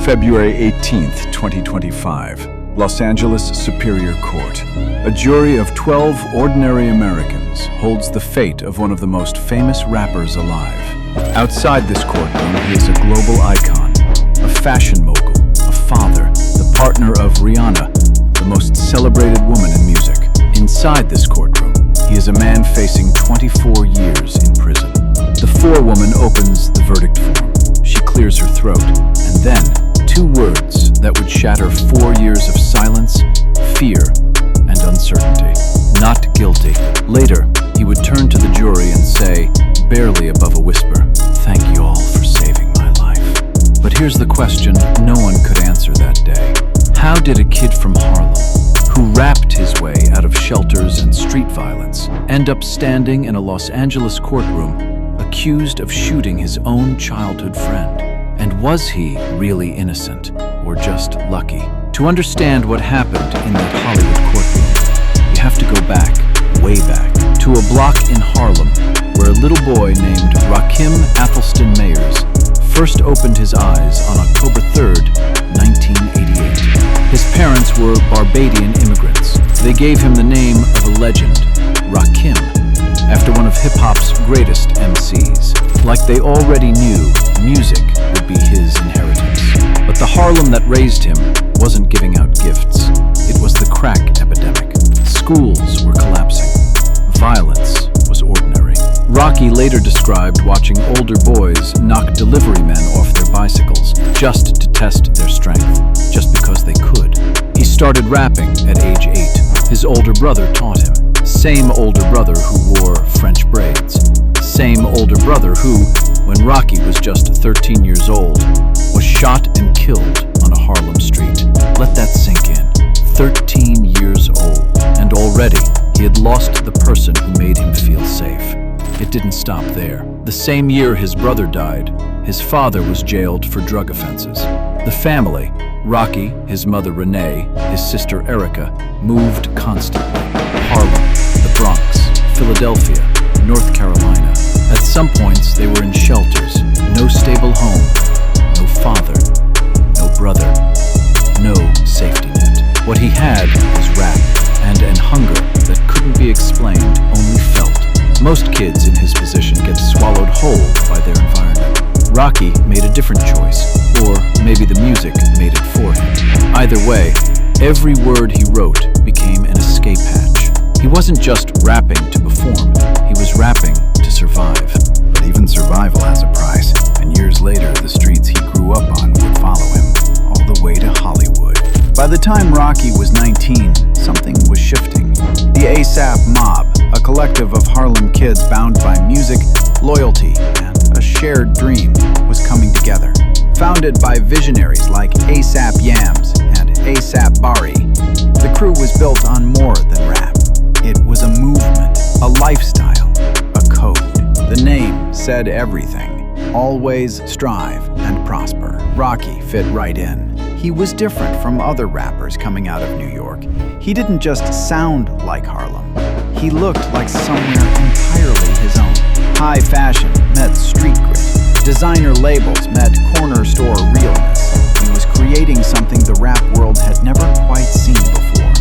February 18th, 2025, Los Angeles Superior Court. A jury of 12 ordinary Americans holds the fate of one of the most famous rappers alive. Outside this courtroom, he is a global icon, a fashion mogul, a father, the partner of Rihanna, the most celebrated woman in music. Inside this courtroom, he is a man facing 24 years in prison. The forewoman opens the verdict form. She clears her throat, and then two words that would shatter 4 years of silence, fear, and uncertainty. Not guilty. Later, he would turn to the jury and say, barely above a whisper, "Thank you all for saving my life." But here's the question no one could answer that day. How did a kid from Harlem, who rapped his way out of shelters and street violence, end up standing in a Los Angeles courtroom accused of shooting his own childhood friend? And was he really innocent, or just lucky? To understand what happened in that Hollywood courtroom, you have to go back, way back, to a block in Harlem where a little boy named Rakim Mayers first opened his eyes on October 3rd, 1988. His parents were Barbadian immigrants. They gave him the name of a legend, Rakim, after one of hip-hop's greatest MCs. Like they already knew, music would be his inheritance. But the Harlem that raised him wasn't giving out gifts. It was the crack epidemic. Schools were collapsing. Violence was ordinary. Rocky later described watching older boys knock delivery men off their bicycles just to test their strength, just because they could. He started rapping at age 8. His older brother taught him. Same older brother who wore French braids. Same older brother who, when Rocky was just 13 years old, was shot and killed on a Harlem street. Let that sink in. 13 years old, and already he had lost the person who made him feel safe. It didn't stop there. The same year his brother died, his father was jailed for drug offenses. The family, Rocky, his mother Renee, his sister Erica, moved constantly. Harlem, the Bronx, Philadelphia, North Carolina. At some points, they were in shelters. No stable home, no father, no brother, no safety net. What he had was rap and hunger that couldn't be explained, only felt. Most kids in his position get swallowed whole by their environment. Rocky made a different choice, or maybe the music made it for him. Either way, every word he wrote became an escape hatch. He wasn't just rapping to perform, he was rapping to survive. But even survival has a price, and years later, the streets he grew up on would follow him, all the way to Hollywood. By the time Rocky was 19, something was shifting. The ASAP Mob, a collective of Harlem kids bound by music, loyalty, and a shared dream, was coming together. Founded by visionaries like ASAP Yams and ASAP Bari, the crew was built on more than rap. It was a movement, a lifestyle, a code. The name said everything. Always strive and prosper. Rocky fit right in. He was different from other rappers coming out of New York. He didn't just sound like Harlem. He looked like somewhere entirely his own. High fashion met street grit. Designer labels met corner store realness. He was creating something the rap world had never quite seen before.